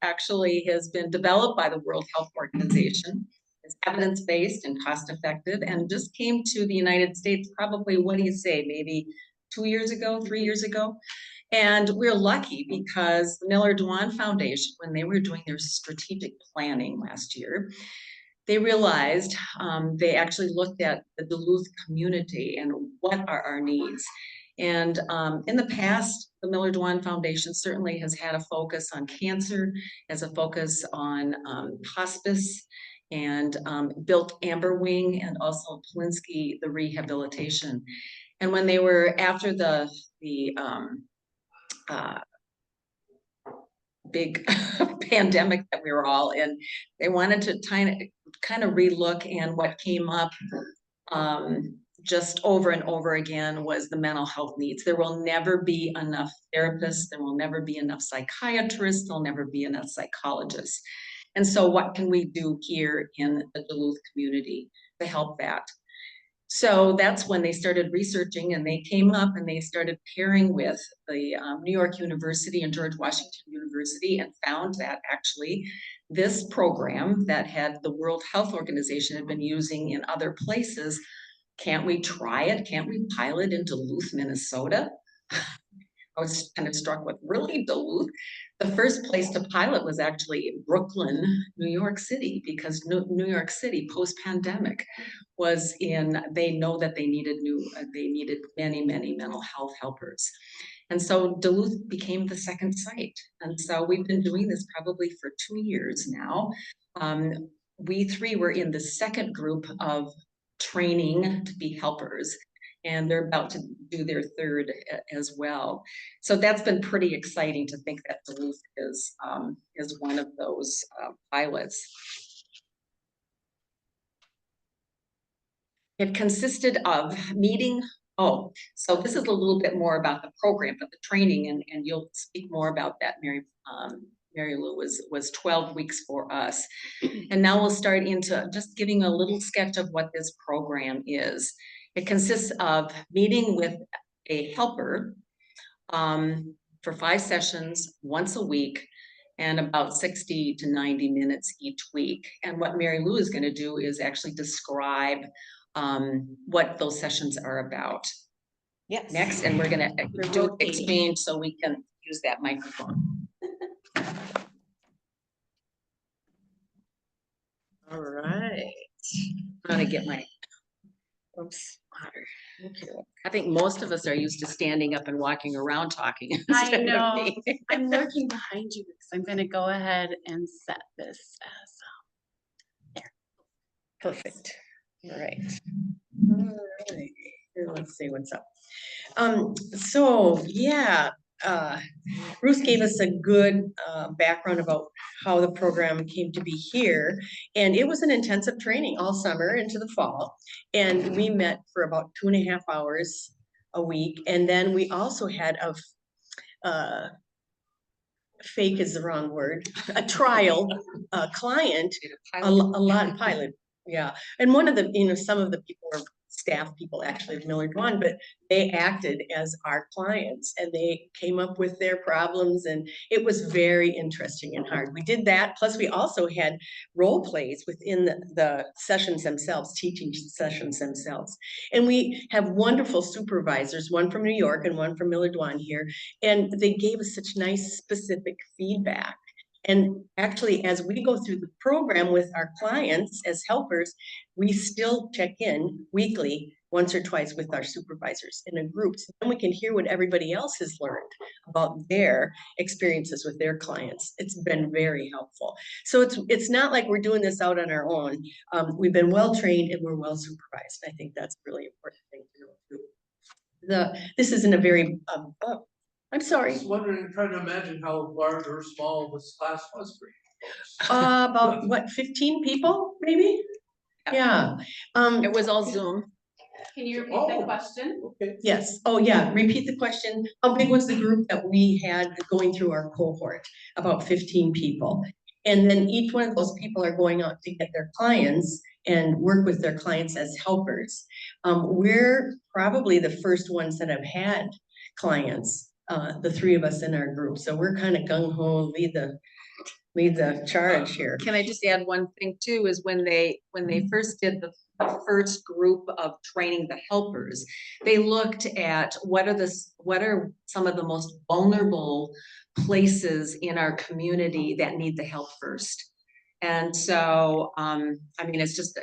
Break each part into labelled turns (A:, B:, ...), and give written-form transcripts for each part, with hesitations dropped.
A: actually has been developed by the World Health Organization. It's evidence-based and cost-effective, and just came to the United States probably, what do you say, maybe 2 years ago, 3 years ago? And we're lucky because the Miller Dwan Foundation, when they were doing their strategic planning last year, they realized they actually looked at the Duluth community and what are our needs. And in the past, the Miller Dwan Foundation certainly has had a focus on cancer, has a focus on hospice, and built Amber Wing and also Polinsky, the rehabilitation. And when they were after the big pandemic that we were all in, they wanted to kind of relook, and what came up just over and over again was the mental health needs. There will never be enough therapists, there will never be enough psychiatrists, there'll never be enough psychologists. And so what can we do here in the Duluth community to help that? So that's when they started researching, and they came up and they started pairing with the New York University and George Washington University, and found that actually this program that had the World Health Organization had been using in other places, can't we try it? Can't we pilot in Duluth, Minnesota? I was kind of struck with, really, Duluth? The first place to pilot was actually Brooklyn, New York City, because New York City post-pandemic was in, they know that they needed many, many mental health helpers. And so Duluth became the second site. And so we've been doing this probably for 2 years now. We three were in the second group of training to be helpers, and they're about to do their third as well. So that's been pretty exciting to think that Duluth is one of those pilots. It consisted of meeting, so this is a little bit more about the program, but the training, and you'll speak more about that, Mary Lou, was 12 weeks for us. And now we'll start into just giving a little sketch of what this program is. It consists of meeting with a helper for 5 sessions once a week, and about 60 to 90 minutes each week. And what Mary Lou is going to do is actually describe what those sessions are about.
B: Yes.
A: Next, and we're going to do exchange so we can use that microphone.
B: All right.
A: I'm going to get my water. Okay. I think most of us are used to standing up and walking around talking.
C: I know. I'm lurking behind you because I'm going to go ahead and set this as there.
B: Perfect. All right. Here, let's see what's up. So yeah, Ruth gave us a good background about how the program came to be here, and it was an intensive training all summer into the fall, and we met for about 2.5 hours a week, and then we also had a fake is the wrong word, a trial client, a lot of pilot. Yeah, and one of the, some of the people were staff people actually of Miller Dwan, but they acted as our clients, and they came up with their problems, and it was very interesting and hard. We did that, plus we also had role plays within the sessions themselves, teaching sessions themselves. And we have wonderful supervisors, one from New York and one from Miller Dwan here, and they gave us such nice specific feedback. And actually, as we go through the program with our clients as helpers, we still check in weekly, once or twice, with our supervisors in a group. So then we can hear what everybody else has learned about their experiences with their clients. It's been very helpful. So it's not like we're doing this out on our own. We've been well trained and we're well supervised. I think that's a really important thing to know too. This isn't a very I'm sorry.
D: I was wondering, trying to imagine how large or small this class was for you.
B: About what, 15 people, maybe? Yeah.
A: It was all Zoom.
C: Can you repeat the question?
D: Okay.
B: Yes. Oh, yeah. Repeat the question. How big was the group that we had going through our cohort? About 15 people. And then each one of those people are going out to get their clients and work with their clients as helpers. We're probably the first ones that have had clients, the 3 of us in our group. So we're kind of gung-ho, lead lead the charge here.
A: Can I just add one thing too, is when they first did the first group of training the helpers, they looked at what are some of the most vulnerable places in our community that need the help first. And so, I mean, it's just,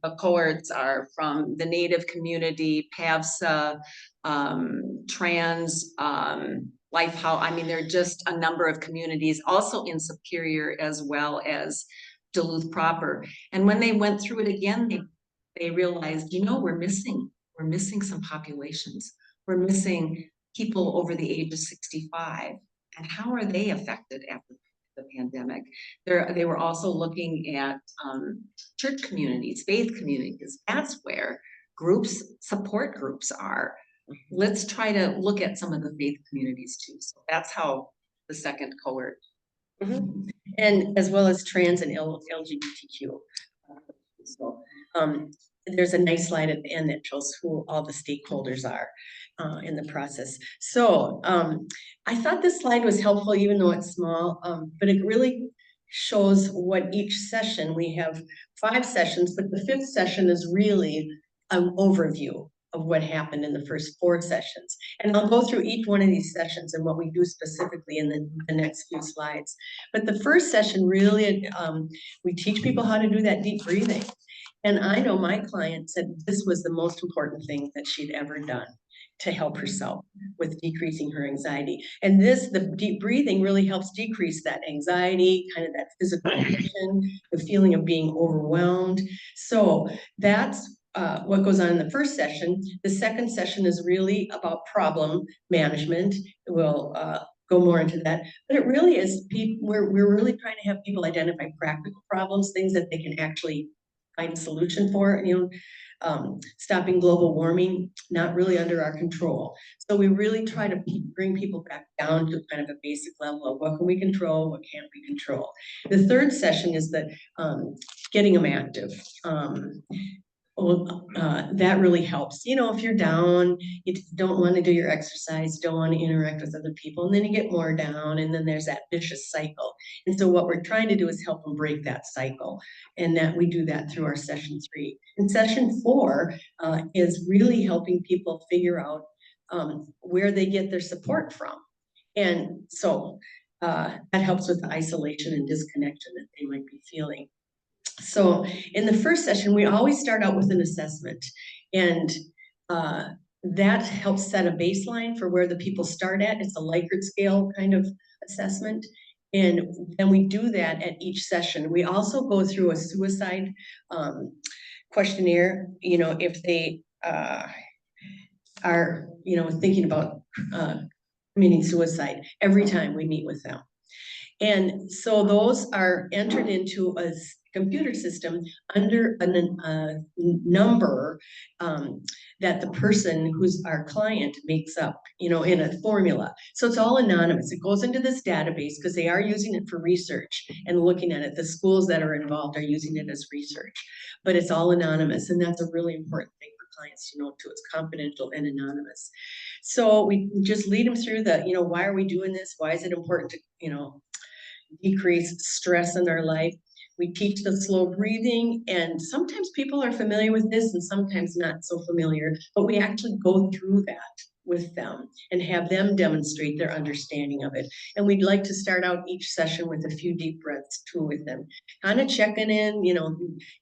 A: the cohorts are from the Native community, PAVSA, trans, life, how, I mean, there are just a number of communities also in Superior as well as Duluth proper. And when they went through it again, they realized, you know, we're missing some populations. We're missing people over the age of 65. And how are they affected after the pandemic? They were also looking at church communities, faith communities. That's where support groups are. Let's try to look at some of the faith communities too. So that's how the second cohort.
B: Mhm. And as well as trans and LGBTQ. So there's a nice slide at the end that shows who all the stakeholders are in the process. So I thought this slide was helpful, even though it's small, but it really shows what each session, we have 5 sessions, but the 5th session is really an overview of what happened in the first 4 sessions. And I'll go through each one of these sessions and what we do specifically in the next few slides. But the first session really, we teach people how to do that deep breathing. And I know my client said this was the most important thing that she'd ever done to help herself with decreasing her anxiety. And the deep breathing really helps decrease that anxiety, kind of that physical tension, the feeling of being overwhelmed. So that's what goes on in the first session. The second session is really about problem management. We'll go more into that, but it really is, we're really trying to have people identify practical problems, things that they can actually find a solution for. You know, stopping global warming, not really under our control. So we really try to bring people back down to kind of a basic level of what can we control, what can't we control. The third session is the getting them active. That really helps. You know, if you're down, you don't want to do your exercise, don't want to interact with other people, and then you get more down, and then there's that vicious cycle. And so what we're trying to do is help them break that cycle, and that we do that through our session 3. And session 4 is really helping people figure out where they get their support from. And so that helps with the isolation and disconnection that they might be feeling. So in the first session, we always start out with an assessment, and that helps set a baseline for where the people start at. It's a Likert scale kind of assessment. And then we do that at each session. We also go through a suicide questionnaire, you know, if they are, you know, thinking about committing suicide every time we meet with them. And so those are entered into a computer system under a number that the person who's our client makes up, you know, in a formula. So it's all anonymous. It goes into this database because they are using it for research and looking at it. The schools that are involved are using it as research, but it's all anonymous. And that's a really important thing for clients to know too. It's confidential and anonymous. So we just lead them through the, you know, why are we doing this? Why is it important to, you know, decrease stress in their life? We teach the slow breathing, and sometimes people are familiar with this and sometimes not so familiar, but we actually go through that with them and have them demonstrate their understanding of it. And we'd like to start out each session with a few deep breaths too with them, kind of checking in, you know,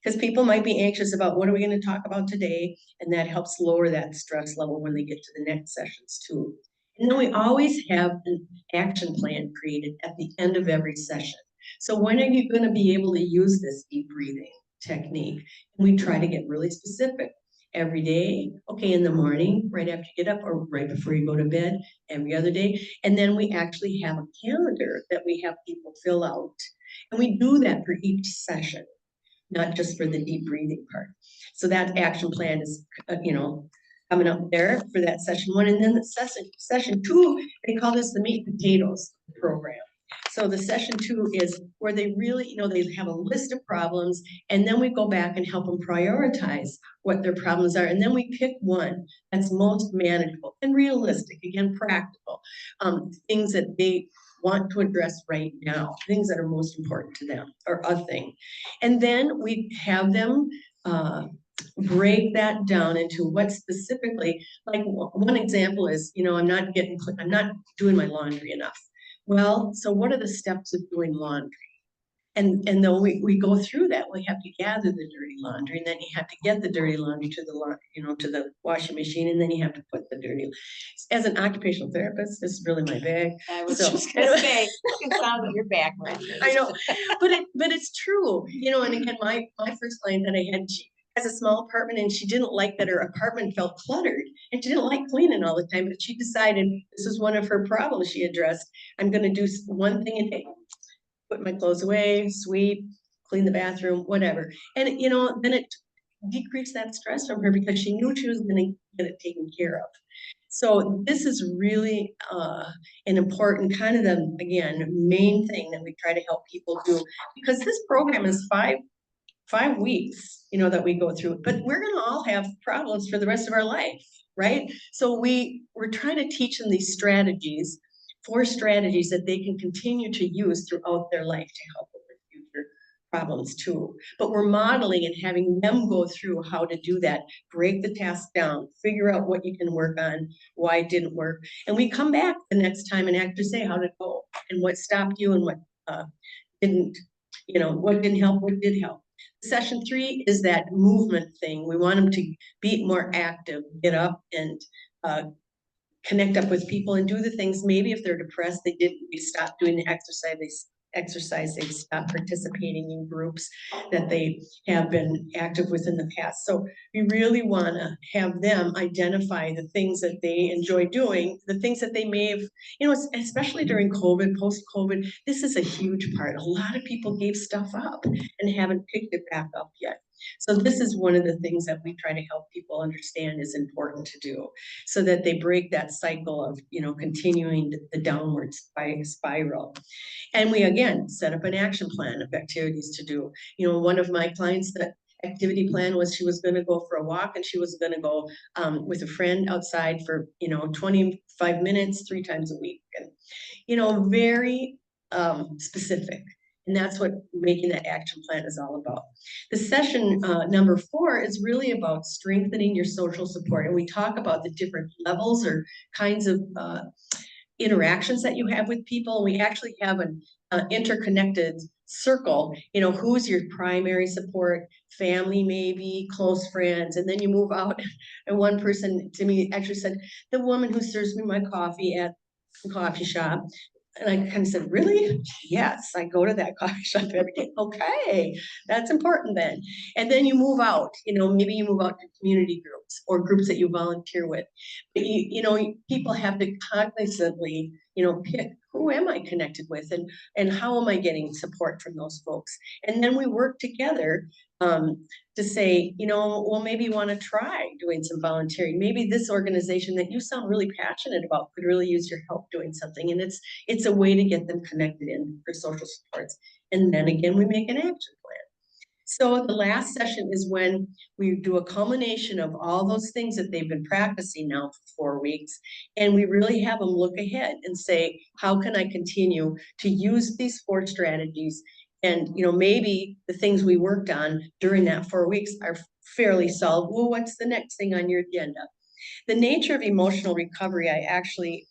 B: because people might be anxious about what are we going to talk about today, and that helps lower that stress level when they get to the next sessions too. And then we always have an action plan created at the end of every session. So when are you going to be able to use this deep breathing technique? And we try to get really specific. Every day, okay, in the morning, right after you get up, or right before you go to bed, every other day. And then we actually have a calendar that we have people fill out. And we do that for each session, not just for the deep breathing part. So that action plan is, you know, coming up there for that session 1. And then the session 2, they call this the meat and potatoes program. So the session 2 is where they really, you know, they have a list of problems, and then we go back and help them prioritize what their problems are. And then we pick one that's most manageable and realistic, again, practical, things that they want to address right now, things that are most important to them, or a thing. And then we have them break that down into what specifically, like one example is, I'm not doing my laundry enough. Well, so what are the steps of doing laundry? And though we go through that, we have to gather the dirty laundry, and then you have to get the dirty laundry to to the washing machine, and then you have to put the dirty. As an occupational therapist, this is really my bag.
E: I was
B: So-
E: just gonna say, you can sound what your background is.
B: I know, but it's true, and again, my first client that I had, she has a small apartment and she didn't like that her apartment felt cluttered and she didn't like cleaning all the time, but she decided this is one of her problems she addressed. I'm gonna do one thing a day. Put my clothes away, sweep, clean the bathroom, whatever. And then it decreased that stress from her because she knew she was gonna get it taken care of. So this is really an important kind of again, main thing that we try to help people do, because this program is five weeks, that we go through, but we're gonna all have problems for the rest of our life, right? So we're trying to teach them these strategies, 4 strategies that they can continue to use throughout their life to help with their future problems too. But we're modeling and having them go through how to do that, break the task down, figure out what you can work on, why it didn't work. And we come back the next time and actually say how to go and what stopped you and what didn't, what didn't help, what did help. Session 3 is that movement thing. We want them to be more active, get up and connect up with people and do the things. Maybe if they're depressed, they stopped doing the exercise, they stopped participating in groups that they have been active with in the past. So we really want to have them identify the things that they enjoy doing, the things that they may have, especially during COVID, post-COVID, this is a huge part. A lot of people gave stuff up and haven't picked it back up yet. So this is one of the things that we try to help people understand is important to do, so that they break that cycle of, continuing the downward spiral. And we, again, set up an action plan of activities to do. One of my clients, that activity plan was she was going to go for a walk and she was going to go with a friend outside for, 25 minutes, 3 times a week. And, very specific. And that's what making that action plan is all about. The session number 4 is really about strengthening your social support. And we talk about the different levels or kinds of interactions that you have with people. We actually have an interconnected circle, who's your primary support, family, maybe close friends, and then you move out. And one person to me actually said, the woman who serves me my coffee at the coffee shop. And I kind of said, really? Yes, I go to that coffee shop every day. Okay, that's important then. And then you move out, maybe you move out to community groups or groups that you volunteer with. But people have to cognizantly, pick who am I connected with and how am I getting support from those folks? And then we work together to say, well, maybe you want to try doing some volunteering. Maybe this organization that you sound really passionate about could really use your help doing something. And it's a way to get them connected in for social supports. And then again, we make an action plan. So the last session is when we do a culmination of all those things that they've been practicing now for 4 weeks. And we really have them look ahead and say, how can I continue to use these 4 strategies? And, maybe the things we worked on during that 4 weeks are fairly solid. Well, what's the next thing on your agenda? The nature of emotional recovery, I actually,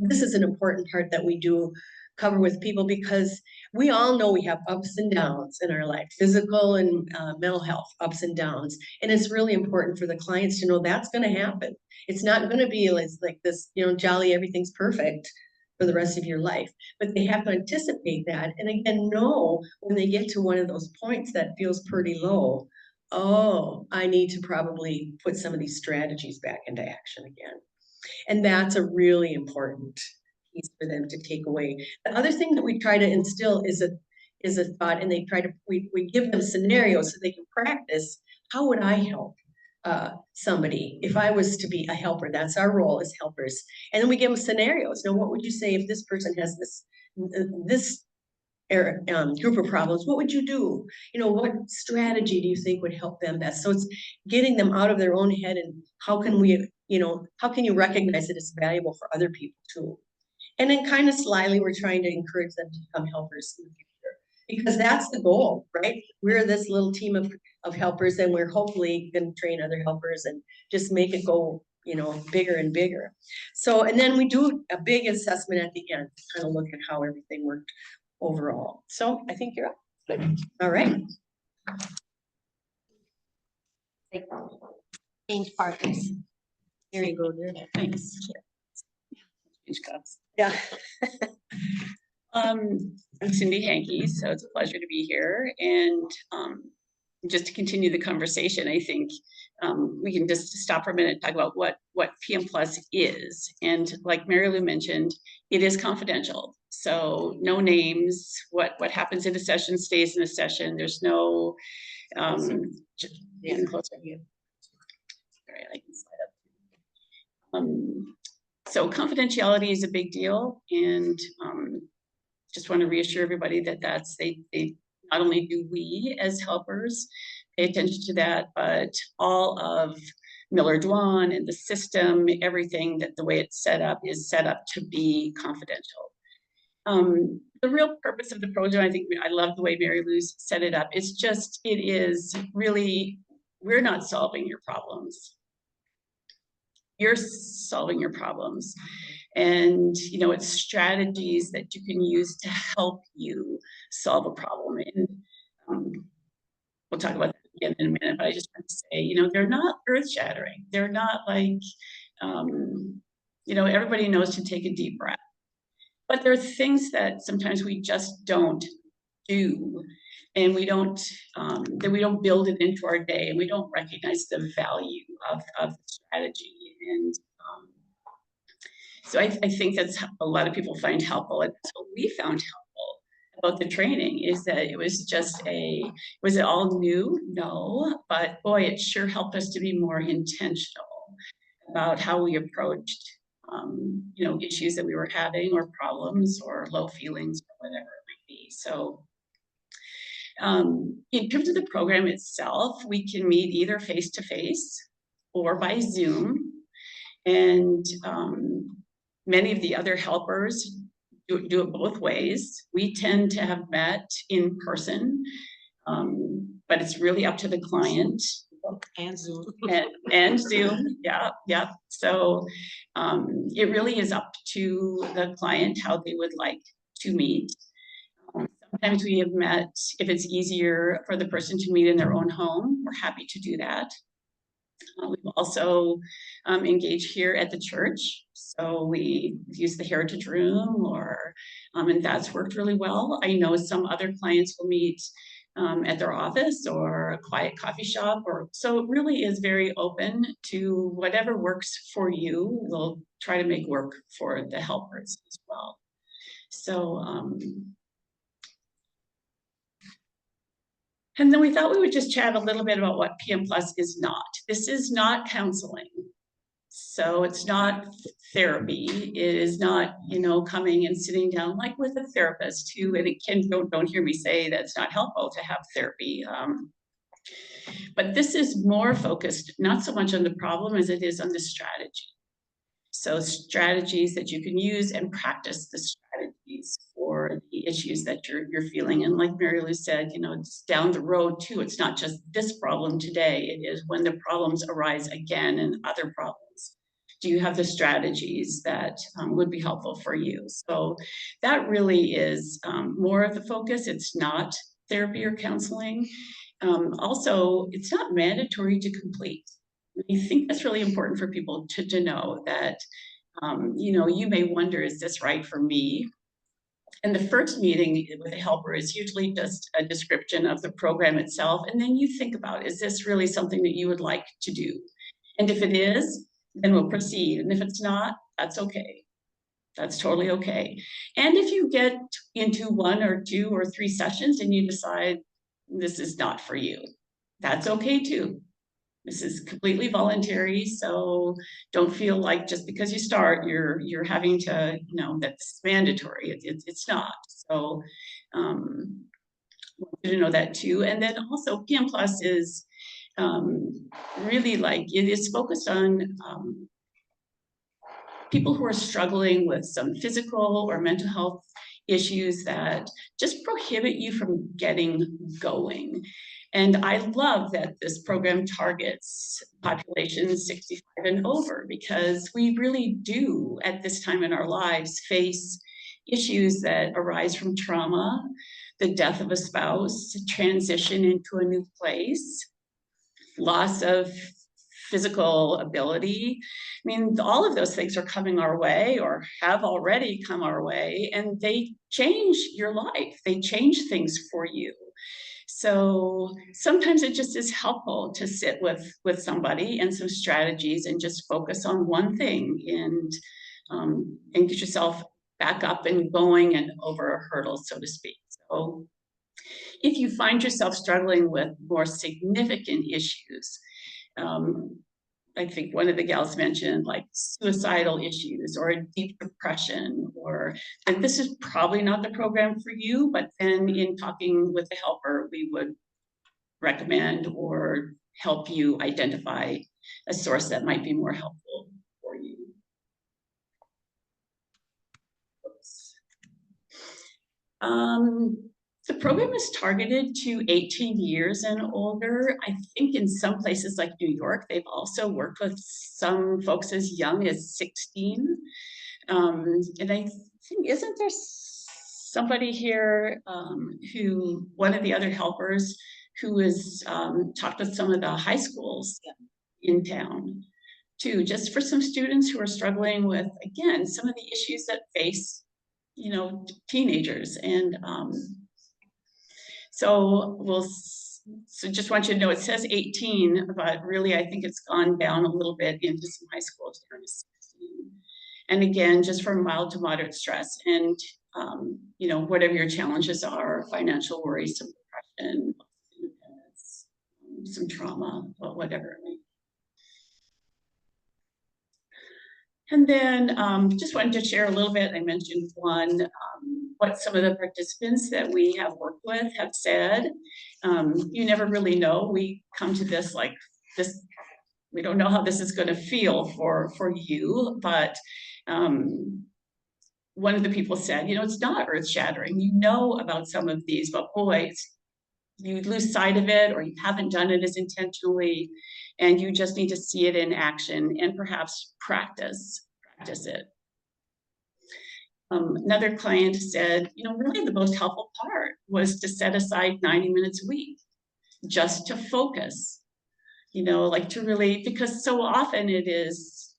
B: this is an important part that we do cover with people, because we all know we have ups and downs in our life, physical and mental health ups and downs. And it's really important for the clients to know that's going to happen. It's not going to be like this, jolly, everything's perfect for the rest of your life, but they have to anticipate that. And again, know when they get to one of those points that feels pretty low, oh, I need to probably put some of these strategies back into action again. And that's a really important piece for them to take away. The other thing that we try to instill is a thought, and we give them scenarios so they can practice. How would I help somebody if I was to be a helper? That's our role as helpers. And then we give them scenarios. Now, what would you say if this person has this group of problems? What would you do? What strategy do you think would help them best? So it's getting them out of their own head, and how can you recognize that it's valuable for other people too? And then kind of slyly, we're trying to encourage them to become helpers in the future. Because that's the goal, right? We're this little team of helpers, and we're hopefully going to train other helpers and just make it go, you know, bigger and bigger. So, and then we do a big assessment at the end, kind of look at how everything worked overall. So I think you're up. All right.
E: Change partners.
B: Here you go, dear.
C: Thanks. Change cups.
B: Yeah.
C: I'm Cindy Hankey, so it's a pleasure to be here. And just to continue the conversation, I think we can just stop for a minute and talk about what PM Plus is. And like Mary Lou mentioned, it is confidential. So no names, what happens in a session stays in a session. There's no, even closer. Sorry, I can slide up. So confidentiality is a big deal, and just want to reassure everybody that they not only do we as helpers pay attention to that, but all of Miller Dwan and the system, everything that the way it's set up is set up to be confidential. The real purpose of the program, I love the way Mary Lou's set it up. It is really, we're not solving your problems. You're solving your problems. And, you know, it's strategies that you can use to help you solve a problem. And we'll talk about that again in a minute, but I just want to say, you know, they're not earth-shattering. They're not like, you know, everybody knows to take a deep breath. But there are things that sometimes we just don't do, and we don't build it into our day, and we don't recognize the value of the strategy. And so I think that's a lot of people find helpful, and that's what we found helpful about the training, is that it was just was it all new? No, but boy, it sure helped us to be more intentional about how we approached you know, issues that we were having, or problems, or low feelings, or whatever it might be. So in terms of the program itself, we can meet either face-to-face or by Zoom. And many of the other helpers do it both ways. We tend to have met in person, but it's really up to the client.
E: And Zoom.
C: And Zoom, yeah. So it really is up to the client how they would like to meet. Sometimes we have met, if it's easier for the person to meet in their own home, we're happy to do that. We've also engaged here at the church. So we use the Heritage Room, and that's worked really well. I know some other clients will meet at their office or a quiet coffee shop, so it really is very open to whatever works for you. We'll try to make work for the helpers as well. So, and then we thought we would just chat a little bit about what PM Plus is not. This is not counseling. So it's not therapy. It is not, you know, coming and sitting down like with a therapist who, and it can, don't hear me say that it's not helpful to have therapy. But this is more focused, not so much on the problem as it is on the strategy. So strategies that you can use and practice the strategies for the issues that you're feeling. And like Mary Lou said, you know, it's down the road too. It's not just this problem today. It is when the problems arise again and other problems. Do you have the strategies that would be helpful for you? So that really is more of the focus. It's not therapy or counseling. Also, it's not mandatory to complete. I think that's really important for people to know that, you know, you may wonder, is this right for me? And the first meeting with a helper is usually just a description of the program itself. And then you think about, is this really something that you would like to do? And if it is, then we'll proceed. And if it's not, that's okay. That's totally okay. And if you get into 1 or 2 or 3 sessions and you decide this is not for you, that's okay too. This is completely voluntary, so don't feel like just because you start, you're having to, you know, that's mandatory. It's not. So I want you to know that too. And then also PM Plus is really like, it is focused on people who are struggling with some physical or mental health issues that just prohibit you from getting going. And I love that this program targets populations 65 and over, because we really do at this time in our lives face issues that arise from trauma, the death of a spouse, transition into a new place, loss of physical ability. I mean, all of those things are coming our way or have already come our way, and they change your life. They change things for you. So sometimes it just is helpful to sit with somebody and some strategies and just focus on one thing and get yourself back up and going and over a hurdle, so to speak. So if you find yourself struggling with more significant issues, I think one of the gals mentioned like suicidal issues or a deep depression, or and this is probably not the program for you, but then in talking with the helper, we would recommend or help you identify a source that might be more helpful for you. Oops. The program is targeted to 18 years and older. I think in some places like New York, they've also worked with some folks as young as 16. And I think, isn't there somebody here who, one of the other helpers, who has talked with some of the high schools in town too, just for some students who are struggling with, again, some of the issues that face, you know, teenagers. And so just want you to know it says 18, but really I think it's gone down a little bit into some high schools down to 16. And again, just from mild to moderate stress, and you know, whatever your challenges are, financial worries, some depression, independence, some trauma, whatever it may be. And then just wanted to share a little bit. I mentioned one, what some of the participants that we have worked with have said. You never really know. We come to this like this, we don't know how this is going to feel for you, but one of the people said, you know, it's not earth shattering. You know about some of these, but boy, you lose sight of it, or you haven't done it as intentionally, and you just need to see it in action and perhaps practice it. Another client said, you know, really the most helpful part was to set aside 90 minutes a week just to focus, you know, like to really, because so often it is,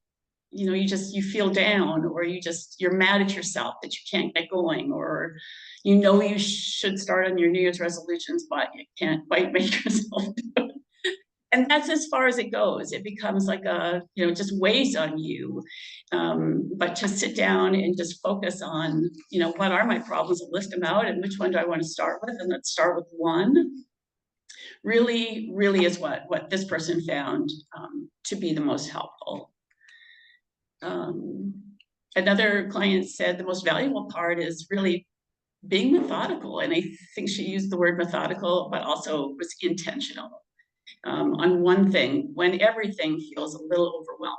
C: you know, you feel down, or you're mad at yourself that you can't get going, or you know you should start on your New Year's resolutions, but you can't quite make yourself do it. And that's as far as it goes. It becomes like you know, just weighs on you. But to sit down and just focus on, you know, what are my problems, and list them out, and which one do I want to start with, and let's start with one. Really, really is what this person found to be the most helpful. Another client said the most valuable part is really being methodical. And I think she used the word methodical, but also was intentional on one thing. When everything feels a little overwhelming,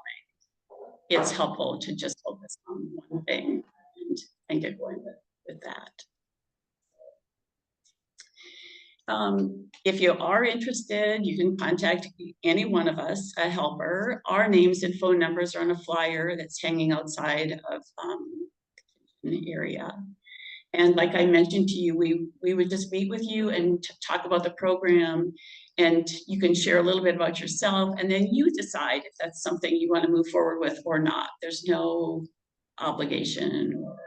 C: it's helpful to just focus on one thing and get going with that. If you are interested, you can contact any one of us, a helper. Our names and phone numbers are on a flyer that's hanging outside of the area. And like I mentioned to you, we would just meet with you and talk about the program, and you can share a little bit about yourself, and then you decide if that's something you want to move forward with or not. There's no obligation or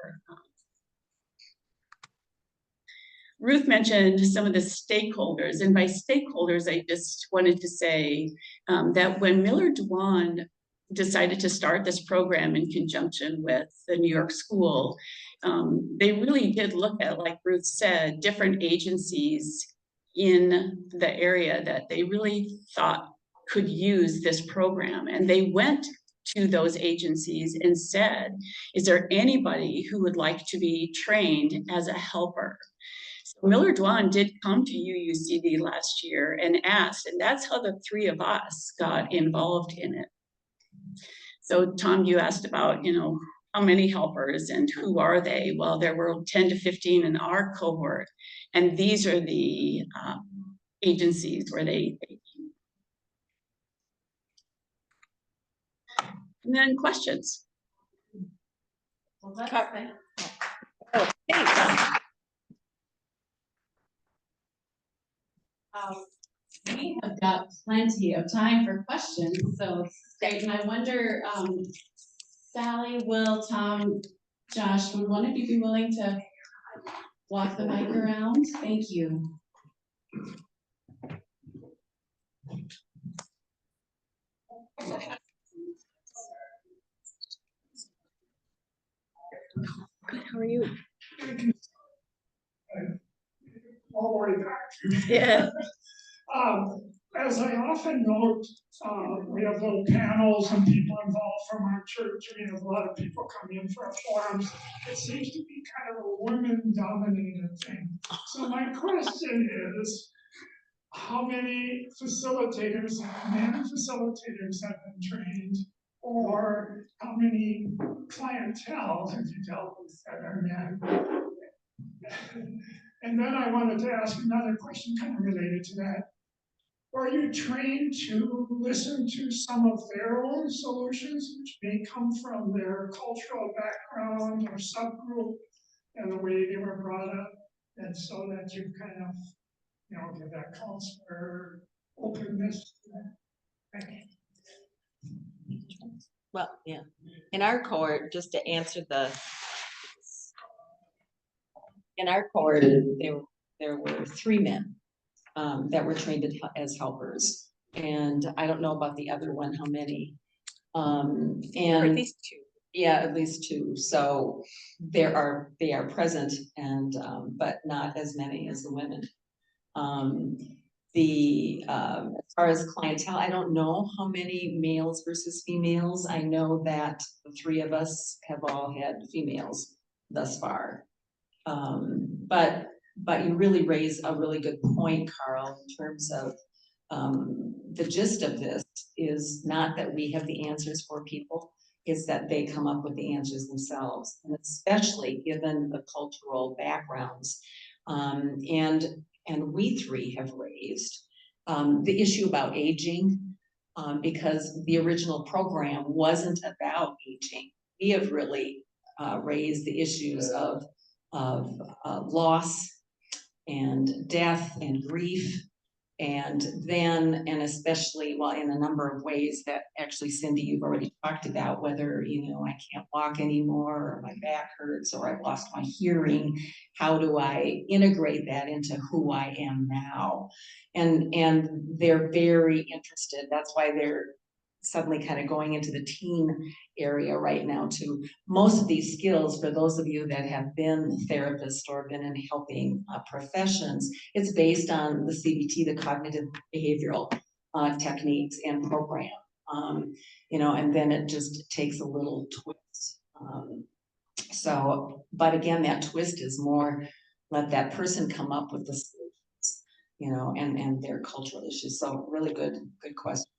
C: Ruth mentioned some of the stakeholders, and by stakeholders, I just wanted to say that when Miller Dwan decided to start this program in conjunction with the New York school, they really did look at, like Ruth said, different agencies in the area that they really thought could use this program. And they went to those agencies and said, is there anybody who would like to be trained as a helper? So Miller Dwan did come to UUCD last year and asked, and that's how the three of us got involved in it. So Tom, you asked about, how many helpers and who are they? Well, there were 10 to 15 in our cohort, and these are the agencies where they. And then questions.
F: We have got plenty of time for questions, so this is great. And I wonder, Sally, Will, Tom, Josh, would one of you be willing to walk the mic around? Thank you.
B: Good, how are you?
G: All the way back.
B: Yeah.
G: As I often note, we have little panels and people involved from our church. We have a lot of people come in for our forums. It seems to be kind of a women-dominated thing. So my question is, how many facilitators, men facilitators have been trained? Or how many clientele have you dealt with that are men? And then I wanted to ask another question kind of related to that. Are you trained to listen to some of their own solutions, which may come from their cultural background or subgroup and the way they were brought up? And so that you kind of, give that counselor openness to that. Thank you.
E: Well, yeah, in our cohort, just to answer in our cohort, there were 3 men that were trained as helpers. And I don't know about the other one, how many.
B: Or at
E: And
B: least 2.
E: yeah, at least 2. So they are present and, but not as many as the women. As far as clientele, I don't know how many males versus females. I know that the 3 of us have all had females thus far. But you really raise a really good point, Carl, in terms of the gist of this is not that we have the answers for people, it's that they come up with the answers themselves, and especially given the cultural backgrounds. And we 3 have raised the issue about aging, because the original program wasn't about aging. We have really raised the issues of loss and death and grief. And especially, well, in a number of ways that actually, Cindy, you've already talked about, whether, I can't walk anymore, or my back hurts, or I've lost my hearing. How do I integrate that into who I am now? And they're very interested. That's why they're suddenly kind of going into the teen area right now too. Most of these skills, for those of you that have been therapists or been in helping professions, it's based on the CBT, the cognitive behavioral techniques and program. And then it just takes a little twist. But again, that twist is more, let that person come up with the solutions, and their cultural issues. So really good question.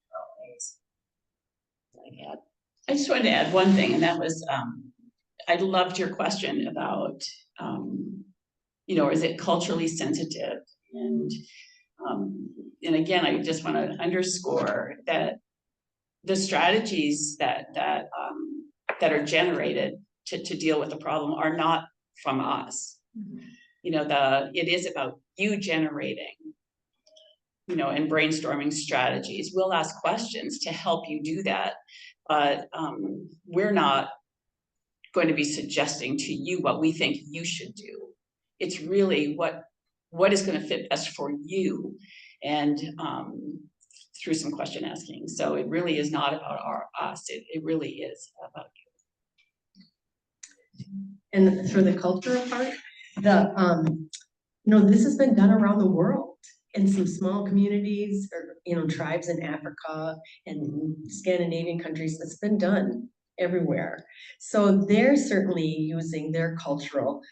C: I just wanted to add one thing, and that was, I loved your question about, is it culturally sensitive? And again, I just want to underscore that the strategies that are generated to deal with the problem are not from us. Mm-hmm. It is about you generating, and brainstorming strategies. We'll ask questions to help you do that, but we're not going to be suggesting to you what we think you should do. It's really what is going to fit best for you, and through some question asking. So it really is not about us. It really is about you.
B: And for the cultural part, this has been done around the world in some small communities or, tribes in Africa and Scandinavian countries. It's been done everywhere. So they're certainly using their cultural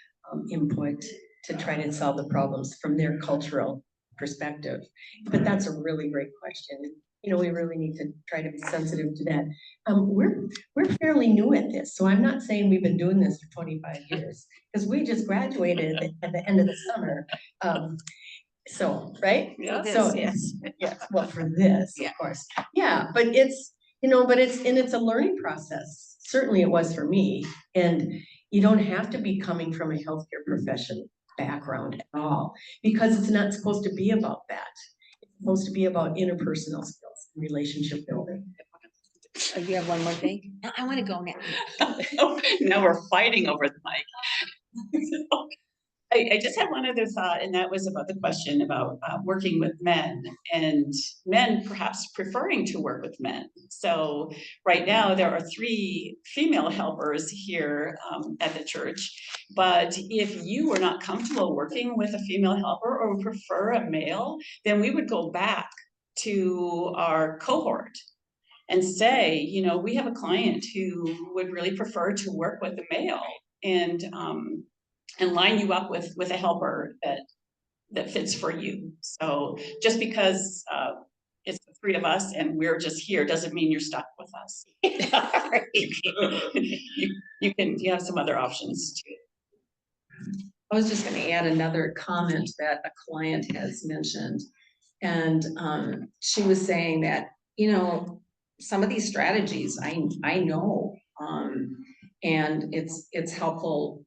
B: input to try to solve the problems from their cultural perspective. But that's a really great question. we really need to try to be sensitive to that. We're fairly new at this, so I'm not saying we've been doing this for 25 years, because we just graduated at the end of the summer. So, right?
C: Yeah.
B: So,
C: Yes.
B: yes, well, for this,
E: Yeah.
B: of course. Yeah, but it's a learning process. Certainly it was for me. And you don't have to be coming from a healthcare profession background at all, because it's not supposed to be about that. It's supposed to be about interpersonal skills, relationship building.
E: Oh, you have one more thing? No, I want to go now.
C: Now we're fighting over the mic. I just had one other thought, and that was about the question about working with men and men perhaps preferring to work with men. So right now there are 3 female helpers here at the church, but if you were not comfortable working with a female helper or prefer a male, then we would go back to our cohort and say, we have a client who would really prefer to work with a male, and line you up with a helper that fits for you. So just because it's the 3 of us and we're just here doesn't mean you're stuck with us. You have some other options too.
A: I was just gonna add another comment that a client has mentioned. And she was saying that, some of these strategies I know, and it's helpful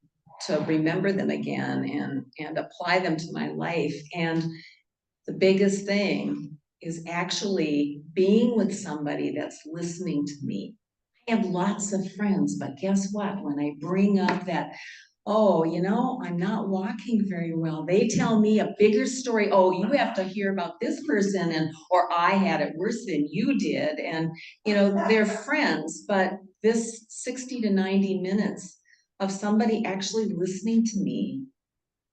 A: to remember them again and apply them to my life. And the biggest thing is actually being with somebody that's listening to me. I have lots of friends, but guess what? When I bring up that, oh, I'm not walking very well, they tell me a bigger story. Oh, you have to hear about this person, or I had it worse than you did. And, they're friends, but this 60 to 90 minutes of somebody actually listening to me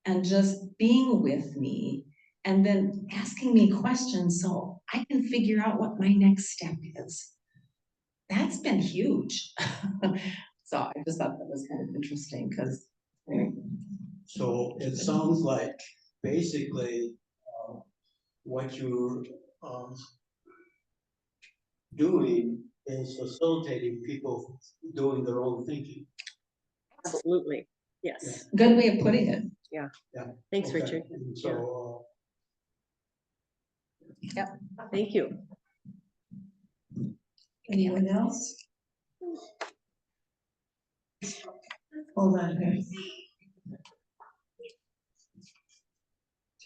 A: and just being with me and then asking me questions so I can figure out what my next step is. That's been huge. So I just thought that was kind of interesting because.
H: So it sounds like basically what you're doing is facilitating people doing their own thinking.
B: Absolutely. Yes.
A: Good way of putting it.
B: Thanks,
H: Okay.
B: Richard.
H: And so
B: Thank you.
I: Anyone else? Hold on here.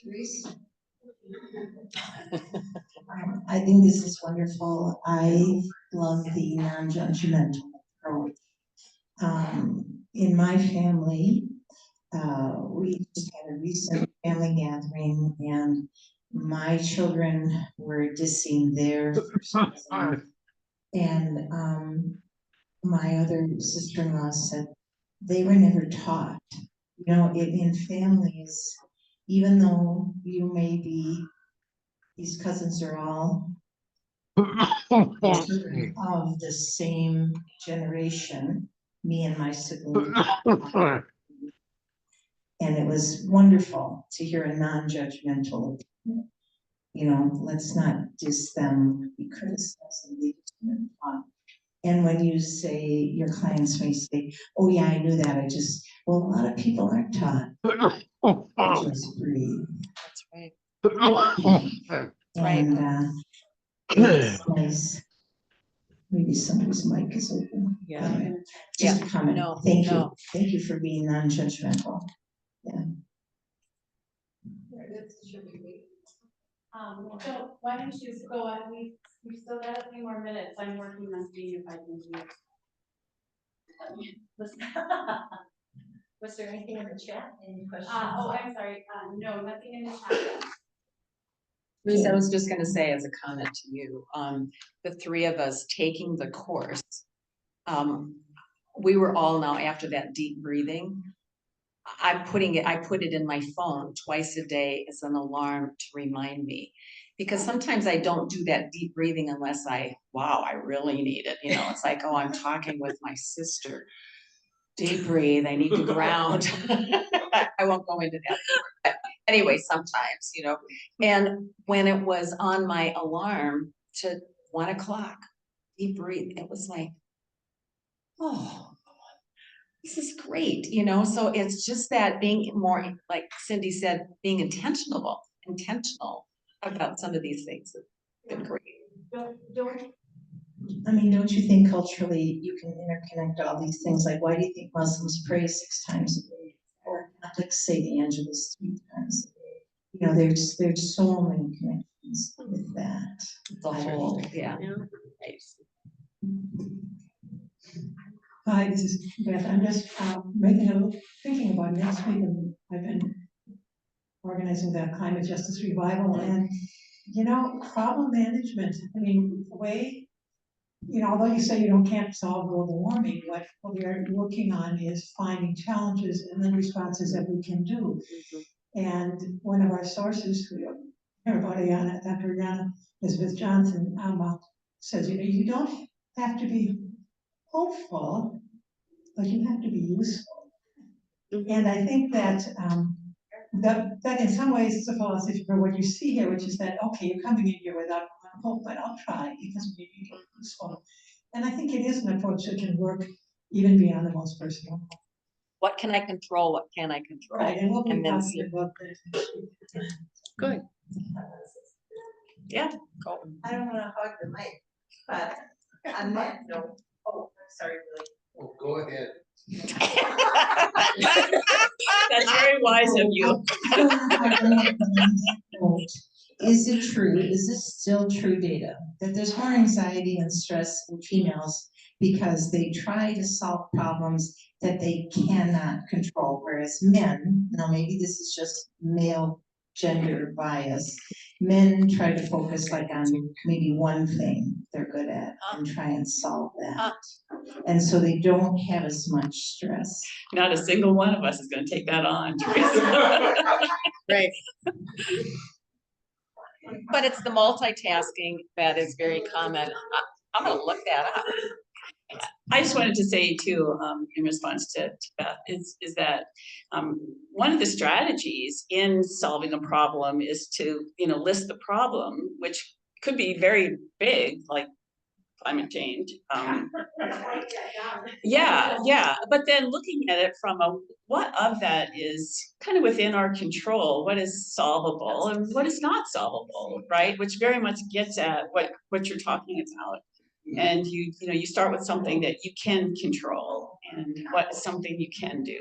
I: Therese? I think this is wonderful. I love the non-judgmental approach. In my family, we just had a recent family gathering and my children were dissing their first cousin. And my other sister-in-law said they were never taught. In families, even though you may be, these cousins are all children of the same generation, me and my siblings. And it was wonderful to hear a non-judgmental, let's not diss them, be criticizing, and when you say, your clients may say, oh yeah, I knew that, well, a lot of people aren't taught. Just breathe.
E: That's right.
I: And it's nice. Maybe somebody's mic is open.
E: Yeah.
I: Just a comment.
E: No,
I: Thank you.
E: no.
I: Thank you for being non-judgmental.
F: So why don't you go on, we still got a few more minutes, I'm working on seeing if I can do.
I: Was there anything in the chat? Any questions?
F: I'm sorry, no, nothing in the chat.
A: Bruce, I was just gonna say as a comment to you, the 3 of us taking the course, we were all now after that deep breathing. I put it in my phone twice a day as an alarm to remind me. Because sometimes I don't do that deep breathing unless I really need it. It's like, oh, I'm talking with my sister. Deep breathe, I need to ground. I won't go into that. But anyway, sometimes, and when it was on my alarm
E: to 1 o'clock, deep breathe. It was like, oh, this is great, you know, so it's just that being more, like Cindy said, being intentional about some of these things has been great.
I: Don't you think culturally you can interconnect all these things? Like, why do you think Muslims pray 6 times a day? Or Catholics say the Angelus 3 times a day? You know, there's so many connections with that.
E: The whole, yeah.
J: Hi, this is Beth. I'm just thinking about next week, and I've been organizing the climate justice revival, and problem management. The way, although you say can't solve global warming, what we are working on is finding challenges and then responses that we can do. And one of our sources, everybody Dr. Rihanna Elizabeth Johnson, says, you don't have to be hopeful, but you have to be useful. And I think that that in some ways is a philosophy for what you see here, which is that, okay, you're coming in here without hope, but I'll try because maybe you're useful. And I think it is an approach that can work even beyond the most personal.
E: What can I control? What can I control?
J: Right, and we'll be
E: And then
J: talking about that.
B: Good.
E: Yeah, go.
I: I don't wanna hug the mic, but on that note, sorry, Billy.
D: Oh, go ahead.
C: That's very wise of you.
I: Is it true, is this still true data, that there's more anxiety and stress in females because they try to solve problems that they cannot control, whereas men, now maybe this is just male gender bias, men try to focus like on maybe one thing they're good at and try and solve that. And so they don't have as much stress.
C: Not a single one of us is gonna take that on, Teresa.
B: Right.
E: But it's the multitasking that is very common. I'm gonna look that up.
C: I just wanted to say too, in response to Beth, is that one of the strategies in solving a problem is to, list the problem, which could be very big, like climate change. Yeah, but then looking at it from what of that is kind of within our control, what is solvable and what is not solvable, right? Which very much gets at what you're talking about. And you start with something that you can control and what is something you can do.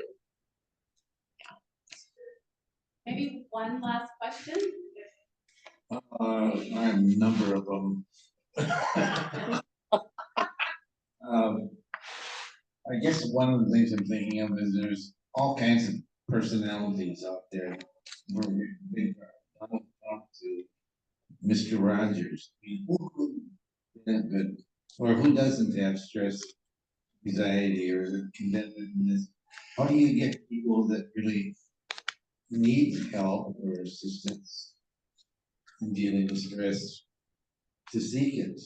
F: Maybe one last question?
K: I have a number of them. I guess one of the things I'm thinking of is there's all kinds of personalities out there. We're talk to Mr. Rogers, or who doesn't have stress, anxiety, or contentedness? How do you get people that really need help or assistance in dealing with stress to seek it?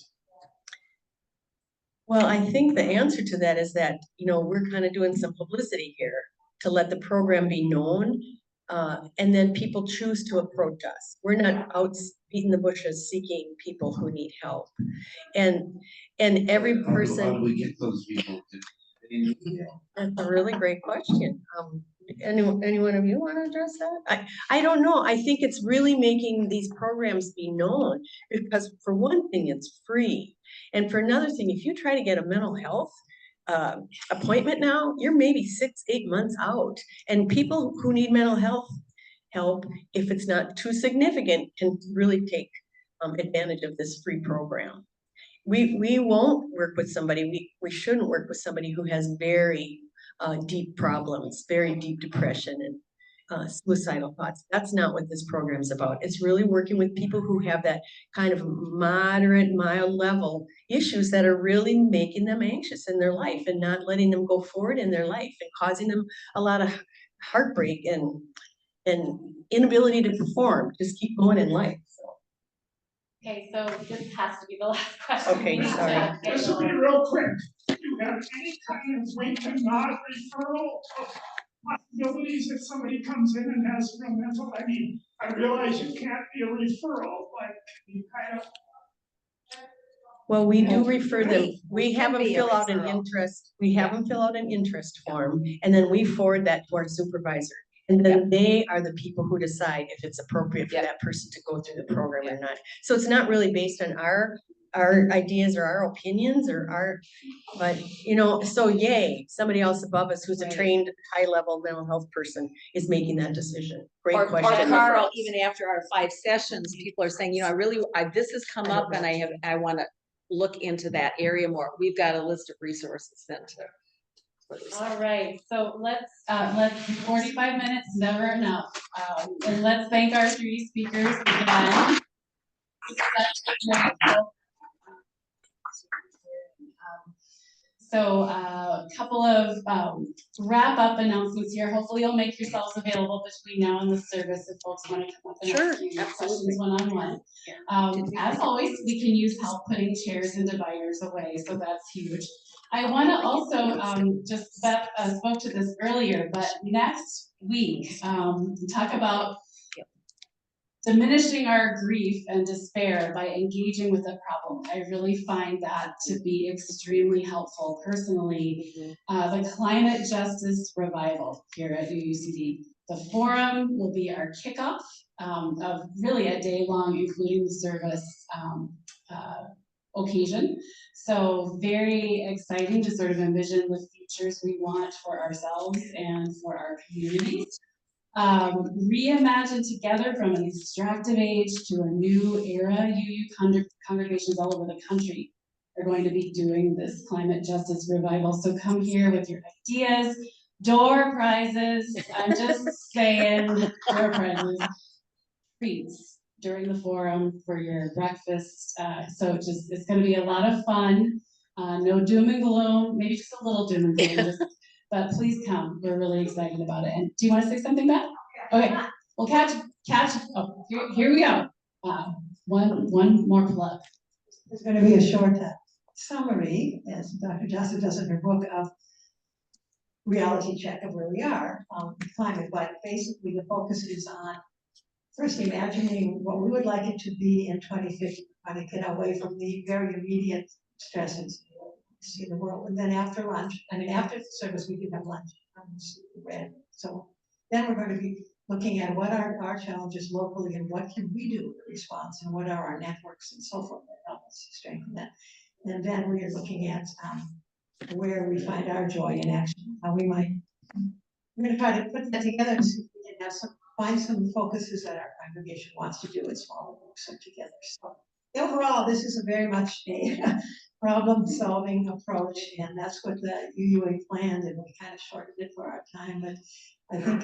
B: Well, I think the answer to that is that, we're kind of doing some publicity here to let the program be known. And then people choose to approach us. We're not out beating the bushes seeking people who need help. And every person.
K: How do we get those people to?
B: That's a really great question. Any one of you want to address that? I don't know. I think it's really making these programs be known because for one thing, it's free. And for another thing, if you try to get a mental health appointment now, you're maybe 6-8 months out. And people who need mental health help, if it's not too significant, can really take advantage of this free program. We won't work with somebody, we shouldn't work with somebody who has very deep problems, very deep depression and suicidal thoughts. That's not what this program is about. It's really working with people who have that kind of moderate, mild level issues that are really making them anxious in their life and not letting them go forward in their life and causing them a lot of heartbreak and inability to perform, just keep going in life.
F: Okay, so this has to be the last question.
B: Okay, sorry.
G: This will be real quick. Do you have any kind of link to not referral of possibilities if somebody comes in and has real mental? I mean, I realize you can't be a referral, but you kind of.
B: Well, we do refer them,
E: Great.
B: we
E: Can
B: have them
E: be a
B: fill out an
E: referral.
B: interest, we have them fill out an interest form, and then we forward that to our supervisor. And then they are the people who decide if it's appropriate for that person to go through the program or not. So it's not really based on our ideas or our opinions or our, but, you know, so yay, somebody else above us who's a trained, high-level mental health person is making that decision. Great
E: Or
B: question.
E: Carl, even after our 5 sessions, people are saying, you know, this has come up and I wanna look into that area more. We've got a list of resources then to.
F: All right, so let's 45 minutes, never enough. And let's thank our 3 speakers again. So a couple of wrap up announcements here. Hopefully you'll make yourselves available between now and the service if folks want to come up and ask you questions one-on-one. As always, we can use help putting chairs and dividers away, so that's huge. I want to also just Beth spoke to this earlier, but next week talk about diminishing our grief and despair by engaging with the problem. I really find that to be extremely helpful personally. The climate justice revival here at UUCD. The forum will be our kickoff of really a day long, including the service occasion. So very exciting to sort of envision the futures we want for ourselves and for our communities. Reimagine together from an extractive age to a new era. Congregations all over the country are going to be doing this climate justice revival. So come here with your ideas, door prizes. I'm just saying, door prizes, treats during the forum for your breakfast. So it's going to be a lot of fun. No doom and gloom, maybe just a little doom and gloom. But please come. We're really excited about it. And do you want to say something, Beth? Okay. Well, catch. Oh, here we go. One more plug.
J: There's going to be a short summary, as Dr. Johnson does in her book, of reality check of where we are on climate. But basically, the focus is on first imagining what we would like it to be in 2050, trying to get away from the very immediate stresses we see in the world. And then after lunch, after the service, we do have lunch. So then we're going to be looking at what are our challenges locally and what can we do in response and what are our networks and so forth that help us strengthen that. And then we are looking at where we find our joy in action, how we might, we're going to try to put that together so we can find some focuses that our congregation wants to do in smaller groups together. So overall, this is a very much a problem-solving approach, and that's what the UUA planned, and we kind of shortened it for our time, but I think